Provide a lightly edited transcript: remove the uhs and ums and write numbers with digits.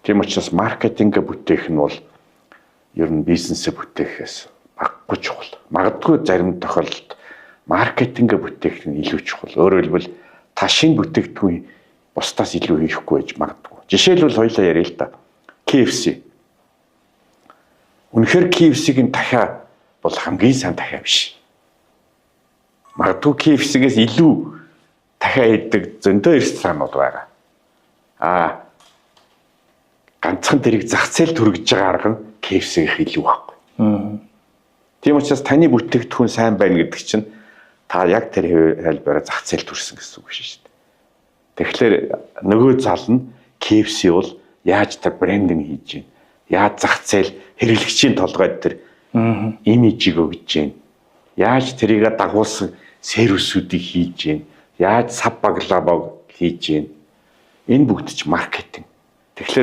Тийм учраас маркетинг бүтээх нь бол ер нь бизнесээ бүтээхээс баггүй чухал. Магадгүй зарим тохиолдолд маркетинг бүтээх нь илүү чухал. Өөрөөр хэлбэл та шинэ бүтээгдэхүүн бусдаас илүү хийхгүй байж магадгүй. Жишээлбэл хоёлаа яриа л да. KFC. Үнэхээр KFC-ийн дахиа бол хамгийн сайн дахиа биш. Магадгүй KFC-гээс илүү дахиа иддэг зөндөө ресторанууд байгаа. Ганцхан тэрийг зах зээл түргэж байгаа арга нь KFC-ийнх илүү байхгүй. Тийм учраас таны бүтээгдэхүүн сайн байна гэдэг чинь та яг тэр хэлбэрээр зах зээл төрсөн гэсэн үг шүү дээ. Тэгэхээр нөгөө зал нь KFC бол яаж тэр брендинг хийж байна? Яаж зах зээл хэрэглэгчийн толгойд тэр имижийг өгж байна? Яаж тэрийг дагуулсан сервисүүдийг хийж байна? Яаж сав баглабог хийж байна? Энэ бүгд ч маркетинг. Тэгэхээр